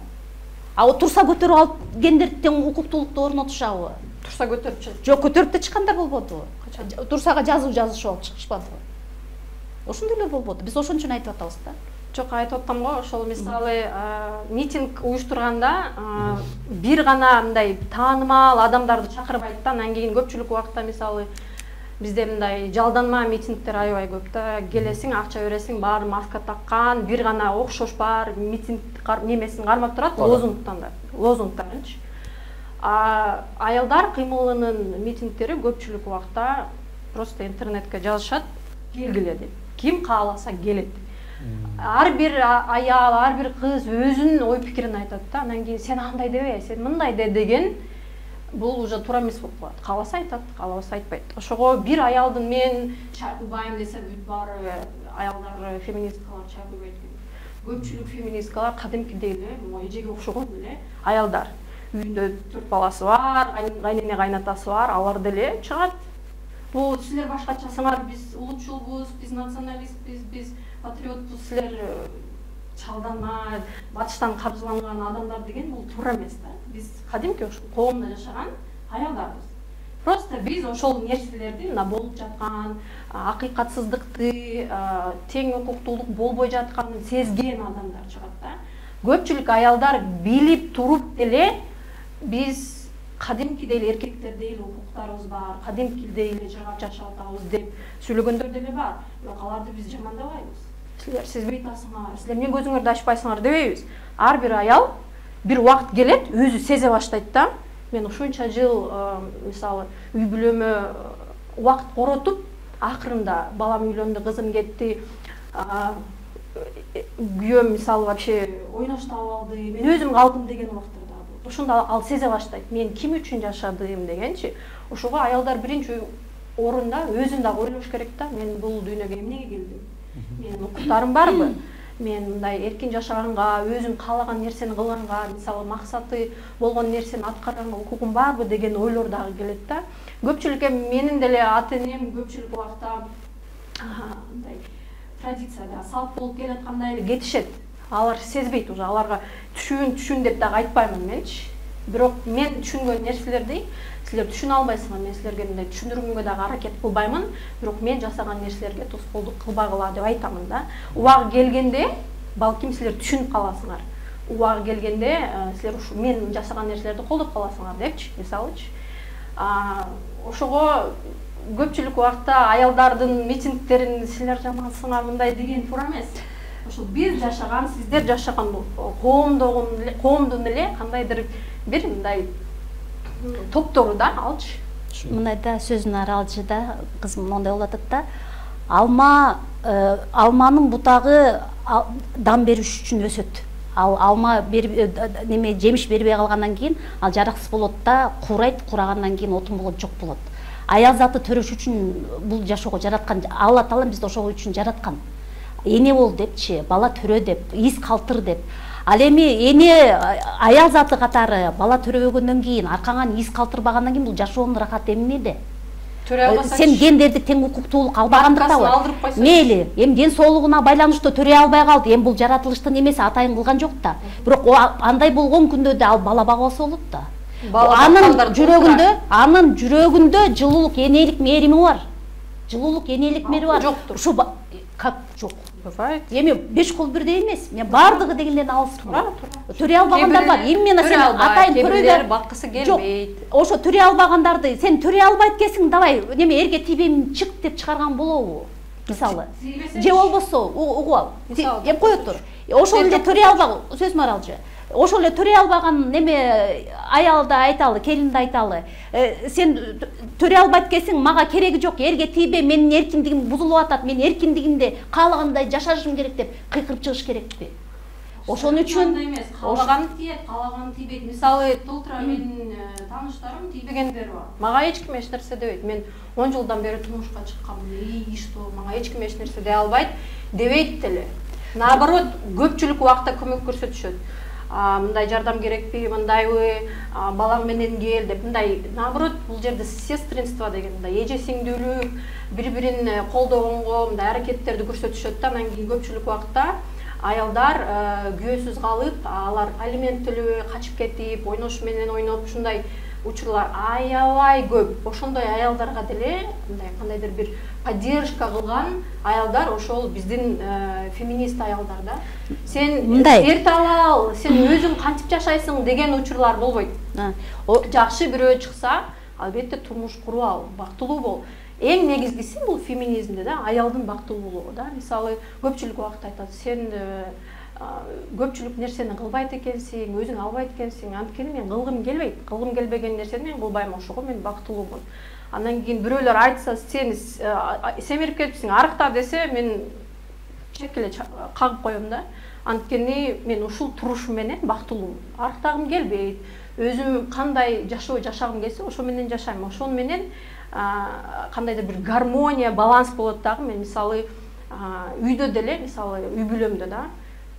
Турса көтөрүп алып гендердик тең укуктуулукту орнотушабы? Турса көтөрүп чыгып. Жок, көтөрүп да чыккандар болбоду. Турсага жазуу жазышып чыгышпадыбы? Ошондойлор болбоду. Биз ошон үчүн айтып атабыз да. Жок, айтып атам го, ошол мисалы митинг уюштурганда бир гана мындай таанымал адамдарды чакырбайт да, анан кийин көпчүлүк убакта мисалы бизде мындай жалданма митингдер аябай көп да. Келесиң, акча бересиң, баары маска таккан, бир гана окшош бар митинг немесин кармап турат, лозунгтарынчы. Аялдар кыймылынын митингдери көпчүлүк убакта просто интернетке жазышат, келгиле деп. Ким кааласа келет. Ар бир аял, ар бир кыз өзүнүн ой пикирин айтат да. Анан кийин сен андай дебе, сен мындай де деген бул уже туура эмес болуп калат. Кааласа айтат, каалабаса айтпайт. Ошого бир аялдын мен чай куйбайм десе бүт баары аялдар феминисткалар чай куйбайт экен. Көпчүлүк феминисткалар кадимкидей эле могу эжеге окшогон эле аялдар. Үйүндө 4 баласы бар, кайнене кайнатасы бар, алар деле чыгат. Бул силер башкачасыңар, биз улутчулбуз, биз националистпиз, биз патриотпуз, силер чалдана, батыштан каржыланган адамдар деген бул туура эмес да. Биз кадимки ошол коомдо жашаган аялдарбыз. Просто биз ошол нерселерди мына болуп жаткан, акыйкатсыздыкты, тең укуктуулук болбой жатканын сезген адамдар чыгат да. Көпчүлүк аялдар билип туруп деле биз кадимкидей эле эркектердей эле укуктарыбыз бар, кадимкидей эле жашап атабыз деп сүйлөгөндөр деле бар. Бирок аларды биз жамандабайбыз. Силер сезбей атасыңар, силер эмне көзүңөрдү ачпайсыңар дебейбиз. Ар бир аял бир убакыт келет, өзү сезе баштайт да. Мен ушунча жыл мисалы үй бүлөмө убакыт коротуп, акырында балам үйлөндү, кызым кетти, күйөөм мисалы вообще ойнош таап алды, мен өзүм калдым деген убактарда ошондо ал сезе баштайт. Мен ким үчүн жашадым дегенчи. Ошого аялдар биринчи орунда өзүн дагы ойлош керек да. Мен бул дүйнөгө эмнеге келдим? Менин укуктарым барбы? Мен мындай эркин жашаганга, өзүм каалаган нерсени кылганга, мисалы максаты болгон нерсени аткарганга укугум барбы деген ойлор дагы келет да. Көпчүлүк менин деле ата-энем көпчүлүк убакта мындай традицияда салт болуп келаткандай эле кетишет. Алар сезбейт уже, аларга түшүн деп дагы айтпаймын менчи. Бирок мен түшүнгөн нерселерди силер түшүнө албайсыңар, мен силерге мындай түшүндүргөнгө дагы аракет кылбаймын. Бирок мен жасаган нерселерге тоскоолдук кылбагыла деп айтамын да. Убагы келгенде балким силер түшүнүп каласыңар. Убагы келгенде силер ушу мен жасаган нерселерди колдоп каласыңар депчи, мисалычы. Ошого көпчүлүк убакта аялдардын митингдерин силер жамансыңар мындай деген туура эмес. Ошол биз жашаган, сиздер жашаган коомдун эле кандайдыр бир мындай топтору да алчы. Мындай да сөзүн аралчы да кызым мондай болуп атат да. Алманын бутагы дам бериш үчүн өсөт. Ал алма неме жемиш бербей калгандан кийин ал жараксыз болот да, курайт, курагандан кийин отун болот, жок болот. Аял заты төрөш үчүн бул жашоого жараткан, Алла Таала бизди ошол үчүн жараткан. Эне бол депчи, бала төрө деп, из калтыр деп. Ал эми эне аял заты катары бала төрөбөгөндөн кийин, аркаңан из калтырбагандан кийин бул жашоонун рахаты эмнеде? Төрө албасак сен гендерди тең укуктуулук албагандыктабы? Мейли, эми ден соолугуна байланыштуу төрөй албай калды. Эми бул жаратылыштын эмеси атайын кылган жок да. Бирок андай болгон күндө да ал бала багыбаса болот да. Анын жүрөгүндө жылуулук, энелик мээрими бар. Жылуулук, энелик мээрими бар. Жоктур. Ушу как жок? Бывает. Эми 5 кол бирдей эмес. Мен бардыгы дегенден алыспын. Төрөй албагандар бар. Именно сен атайын төрөйдө баккысы келбейт. Ошо төрөй албагандарды сен төрөй албайт экенсиң, давай неме эрге тийбейм чык деп чыгарган болобу? Мисалы. Же болбосо угуп ал. Эми кое тур. Ошол эле төрөй албаган сөз маралчы. Ошол эле төрөй албаган неме аялды айталы, келинди айталы. Сен төрөй албайт экенсиң, мага кереги жок, эрге тийбе, менин эркиндигим бузулуп атат, мен эркиндигимде каалагандай жашашым керек деп кыйкырып чыгыш керекпи? Ошон үчүн эмес, каалаган тийет, каалаган тийбейт. Мисалы, толтура менин тааныштарым тийбегендер бар. Мага эч ким эч нерсе дебейт. Мен 10 жылдан бери турмушка чыкканмын. Что, мага эч ким эч нерсе дей албайт, дебейт деле. Наоборот, көпчүлүк убакта көмөк көрсөтүшөт. Мындай жардам керекпи, мындайбы, балаң менен кел деп, мындай наоборот бул жерде сестринство деген мындай эже сиңдүүлүк, бири-бирин колдогонго мындай аракеттерди көрсөтүшөт да. Анан кийин көпчүлүк убакта аялдар күйөөсүз калып, алар алимент төлөбөй качып кетип, ойнош менен ойноп, ушундай учурлар аябай көп. Ошондой аялдарга деле мындай кандайдыр бир поддержка кылган аялдар ошол биздин феминист аялдар да. Сен эрте алал, сен өзүң кантип жашайсың деген учурлар болбойт. Жакшы бирөө чыкса, албетте турмуш куруп ал, бактылуу бол. Эң негизгиси бул феминизмде да аялдын бактылуулугу да. Мисалы, көпчүлүк убакыт айтат, сен көпчүлүк нерсени кылбайт экенсиң, өзүң албайт экенсиң. Анткени мен кылгым келбейт. Кылгым келбеген нерсени мен кылбайм, ошого мен бактылуумун. Андан кийин бирөөлөр айтса, сен семирип кетипсиң, арыкта десе, мен чек эле кагып коем да. Анткени мен ушул турушум менен бактылуумун. Арыктагым келбейт. өзүм кандай жашоо жашагым келсе ошо менен жашайм. Ошол менен кандайдыр бир гармония, баланс болот дагы. Мен мисалы үйдө деле, мисалы үй бүлөмдө да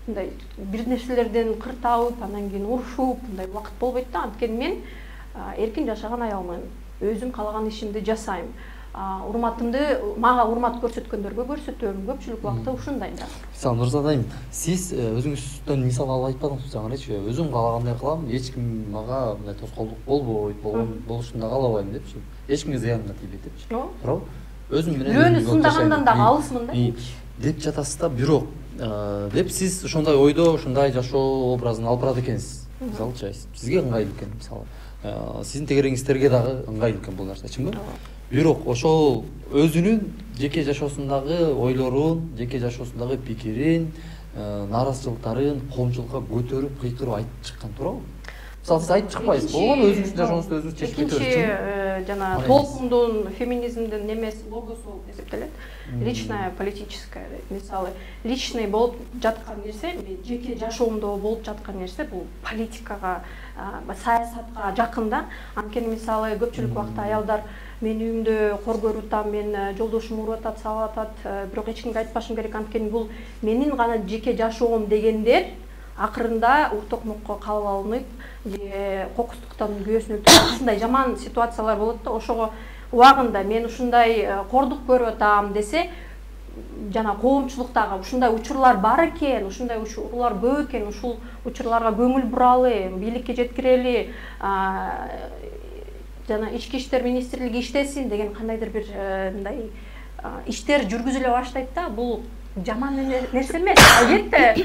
мындай бир нерселерден кыртабып, анан кийин урушуп, мындай убакыт болбойт да. Анткени мен эркин жашаган аялмын. Өзүм каалаган ишимди жасайм. Урматымды мага урмат көрсөткөндөргө көрсөтөм. Көпчүлүк убакта ушундай да. Мисалы Нурзат айым, сиз өзүңүздөн мисал алып айтпадыңыз жаңырычы, өзүм каалагандай кылам, эч ким мага мындай тоскоолдук болбойт, болушун да каалабайм депчи. Эч кимге зыянга тийбейт депчи. Туурабы? Өзүм менен бирөөнү сындагандан дагы алысмын да. Деп жатасыз да, бирок деп сиз ошондой ойдо, ошондой жашоо образын алып барат экенсиз. Мисалычы, сизге ыңгайлуу экен, мисалы. Сиздин тегериңиздерге дагы ыңгайлуу экен бул нерсе, чынбы? Бирок ошол өзүнүн жеке жашоосундагы ойлорун, жеке жашоосундагы пикирин, нааразычылыктарын коомчулукка көтөрүп, кыйкырып айтып чыккан, туурабы? Мисалы сиз айтып чыкпайсыз, болгону өзүңүздүн жашооңузду өзүңүз чечип кетиңиз. Экинчи жана толкундун, феминизмдин немеси логосу болуп эсептелет. Личное, политическое. Мисалы, личный болуп жаткан нерсе, жеке жашоомдо болуп жаткан нерсе бул политикага, саясатка жакын да. Анткени мисалы көпчүлүк убакта аялдар мен үйүмдө кор көрүп атам, мен жолдошум уруп атат, салып атат, бирок эч кимге айтпашым керек. Анткени бул менин гана жеке жашоом дегендер акырында уртокмокко кабыл алынып, же кокустуктан күйөөсүн өлтүрүп, ушундай жаман ситуациялар болот да. Ошого убагында мен ушундай кордук көрүп атам десе, жана коомчулуктагы ушундай учурлар бар экен, ушундай учурлар көп экен, ушул учурларга көңүл буралы, бийликке жеткирели, жана ички иштер министрлиги иштесин деген кандайдыр бир мындай иштер жүргүзүлө баштайт да. Бул жаман нерсе эмес. Албетте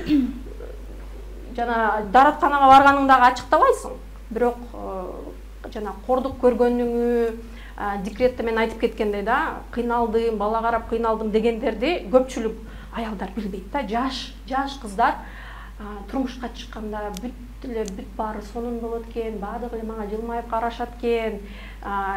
жана даратканага барганыңдагы ачыктабайсың. Бирок жана кордук көргөнүңү, декретте мен айтып кеткендей да, кыйналдым, бала карап кыйналдым дегендерди көпчүлүк аялдар билбейт да. Жаш кыздар турмушка чыкканда бүт баары сонун болот экен, баардыгы эле мага жылмайып карашат экен,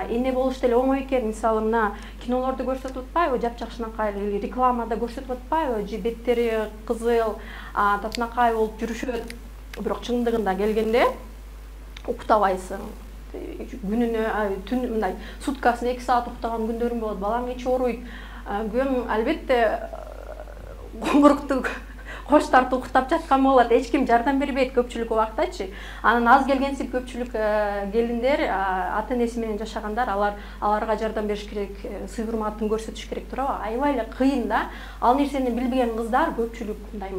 эне болуш деле оңой экен. Мисалы мына кинолорду көрсөтүп атпайбы, жапжакшынакай или рекламада көрсөтүп атпайбы, же беттери кызыл, татынакай болуп жүрүшөт. Бирок чындыгында келгенде уктабайсың. Күнүнө түн мындай суткасына 2 саат уктаган күндөрүм болот. Балам эч ооруйт. Күйөөм албетте кумурукту кош тартып уктап жаткан болот. Эч ким жардам бербейт көпчүлүк убактачы. Анан аз келгенсип көпчүлүк келиндер ата-энеси менен жашагандар, аларга жардам бериш керек, сый-урматын көрсөтүш керек, туурабы? Аябай эле кыйын да. Ал нерсени билбеген кыздар көпчүлүк мындай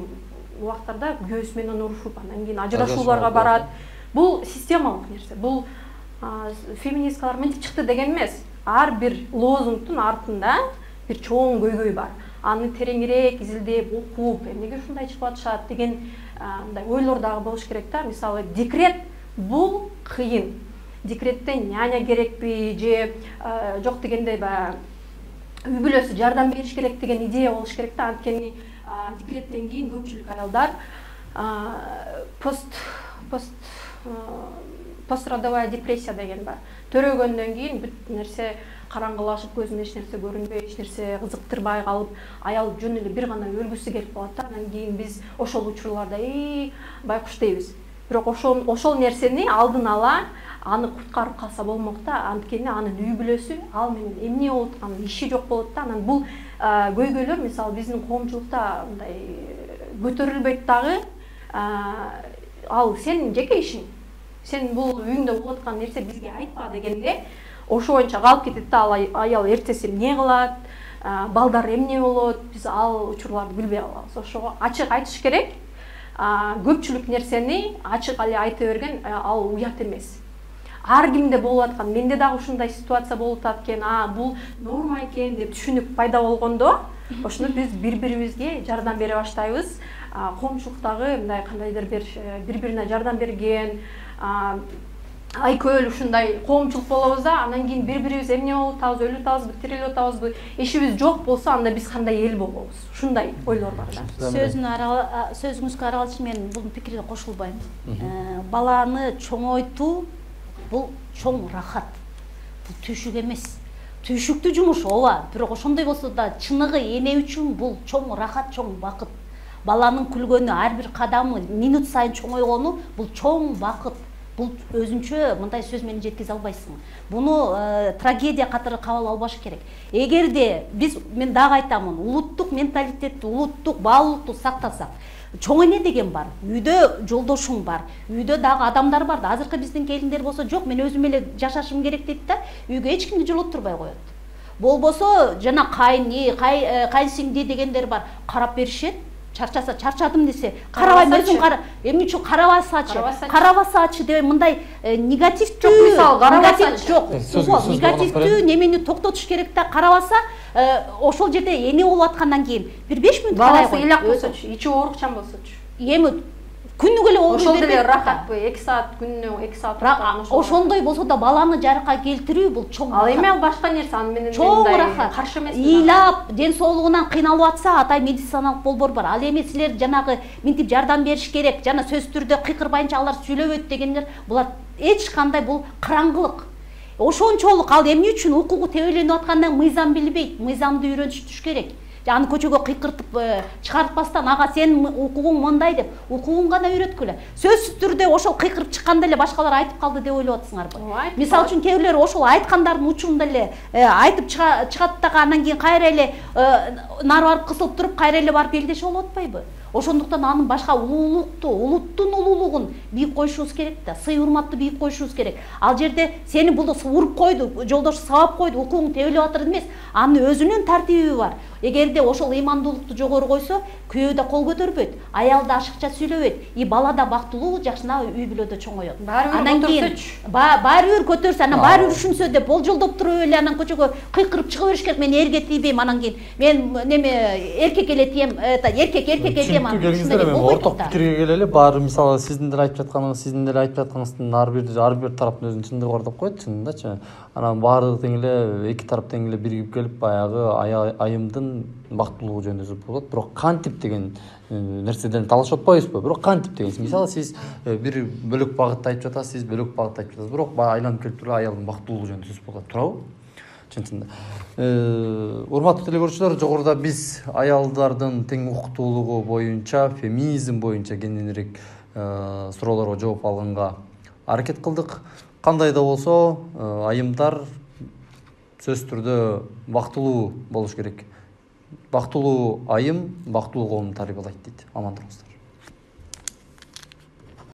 убактарда күйөөсү менен урушуп, анан кийин ажырашууларга барат. Бул системалык нерсе. Бул феминисткалар мынтип чыкты деген эмес. Ар бир лозунгдун артында бир чоң көйгөй бар. Аны тереңирээк изилдеп, окуп, эмнеге ушундай чыгып атышат деген мындай ойлор дагы болуш керек да. Мисалы, декрет бул кыйын. Декреттен няня керекпи же жок дегендей үй бүлөсү жардам бериш керек деген идея болуш керек да. Анткени декреттен кийин көпчүлүк аялдар постродовая депрессия деген бар. Төрөгөндөн кийин бүт нерсе караңгылашып, көзүнө эч нерсе көрүнбөй, эч нерсе кызыктырбай калып, аял жөн эле бир гана өлгүсү келип калат да. Анан кийин биз ошол учурларда байкуш дейбиз. Бирок ошол нерсени алдын ала аны куткарып калса болмок да. Анткени анын үй бүлөсү ал менен эмне болуп аткан иши жок болот да. Анан бул көйгөйлөр мисалы биздин коомчулукта мындай көтөрүлбөйт дагы. Ал сенин жеке ишиң. Сен бул үйүңдө болуп аткан нерсе бизге айтпа дегенде ошо боюнча калып кетет да. Ал аял эртеси эмне кылат, балдар эмне болот, биз ал учурларды билбей калабыз. Ошого ачык айтыш керек. Көпчүлүк нерсени ачык эле айта берген ал уят эмес. Ар кимде болуп аткан, менде дагы ушундай ситуация болуп атат экен, бул норма экен деп түшүнүк пайда болгондо, ошондо биз бири-бирибизге жардам бере баштайбыз. Коомчулуктагы мындай кандайдыр бири-бирине жардам берген, айкөл ушундай коомчулук болобуз да. Анан кийин бири-бирибиз эмне болуп атабыз, өлүп атабызбы, тирилип атабызбы, ишибиз жок болсо анда биз кандай эл болобуз? Ушундай ойлор бар да. Сөзүңүзгө аралашып мен бул пикирге кошулбайм. Баланы чоңойтуу бул чоң рахат. Бул түйшүк эмес. Түйшүктүү жумуш ооба, бирок ошондой болсо да чыныгы эне үчүн бул чоң рахат, чоң бакыт. Баланын күлгөнү, ар бир кадамы минут сайын чоңойгону бул чоң бакыт, бул өзүнчө мындай сөз менен жеткизе албайсың. Буну трагедия катары кабыл албаш керек. Эгерде мен дагы айтамын, улуттук менталитетти, улуттук баалуулукту сактасак, чоң эне деген бар, үйдө жолдошуң бар, үйдө дагы адамдар бар да. Азыркы биздин келиндер болсо, жок, мен өзүм эле жашашым керек дейт да, үйгө эч кимди жолоттурбай коет. Болбосо жана кайын сиңди дегендер бар, карап беришет. Чарчаса, чарчадым десе, карабайм өзүң кара, эмне үчүн карабасачы деп мындай негативдүү, негативдүү немени токтотуш керек да. Карабаса, ошол жерде эне болуп аткандан кийин бир 5 мүнөт карай кой. Баласы ыйлак болсочу, ичи оорукчан болсочу. Эми күнүгө эле ошол деле рахатпы, 2 саат күнүнө 2 саат. Ошондой болсо да баланы жарыкка келтирүү бул чоң. Ал эми ал башка нерсе, аны менен мындай каршы эмесмин. Ыйлап, ден соолугунан кыйналып атса, атай медициналык болбор бар. Ал эми силер жанагы минтип жардам бериш керек, жана сөз түрдө кыйкырбайынча алар сүйлөбөйт дегендер, булар эч кандай бул караңгылык. Ошончолук ал эмне үчүн укугу тебеленип аткандан мыйзам билбейт, мыйзамды үйрөнүш керек. Аны көчөгө кыйкыртып чыгартпастан, ага сен укугуң мындай деп, укугуң гана үйрөткүлө. Сөзсүз түрдө ошол кыйкырып чыкканда эле башкалар айтып калды деп ойлоп атсыңарбы? Мисалы үчүн кээ бирлер ошол айткандардын учурунда эле айтып чыгат дагы, андан кийин кайра эле нары барып кысылып туруп, кайра эле барып элдеше болуп атпайбы? Ошондуктан анын башка улуулукту, улуттун улуулугун бийик коюшубуз керек да, сый урматты бийик коюшубуз керек. Ал жерде сени бул уруп койду, жолдошу сабап койду, укугуң тебелип атыр эмес, анын өзүнүн тартиби бар. Эгерде ошол ыймандуулукту жогору койсо, күйөө да кол көтөрбөйт, аял да ашыкча сүйлөбөйт, бала да бактылуу, жакшына үй бүлөдө чоңоёт. Анан кийин баары бир көтөрсө, анан баары бир үшүнсө деп болжолдоп туруп эле анан көчөгө кыйкырып чыга бериш керек. Мен эрге тийбейм, анан кийин мен неме эркек эле тием, эркек тием. Орток пикирге келели, баары мисалы сиздин деле айтып жатканыңыздын ар бир тараптын өзүнүн чындыгы бар деп коет, чынындачы. Анан баары тең эле эки тарап тең эле биригип келип, баягы айымдын бактылуулугу жөнүндө сөз болот. Бирок кантип деген нерседен талашып атпайбызбы? Бирок кантип деген. Мисалы сиз бир бөлөк багытта айтып жатасыз, сиз бөлөк багытта айтып жатасыз. Бирок айланып келип туруп аялдын бактылуулугу жөнүндө сөз болот, туурабы? Чынында. Урматтуу телекөрүүчүлөр, жогоруда биз аялдардын тең укуктуулугу боюнча, феминизм боюнча кененирээк суроолорго жооп алганга аракет кылдык. Кандай да болсо, айымдар сөз түрдө бактылуу болуш керек. Бактылуу айым бактылуу коомду тарбиялайт дейт. Аман туруңуздар.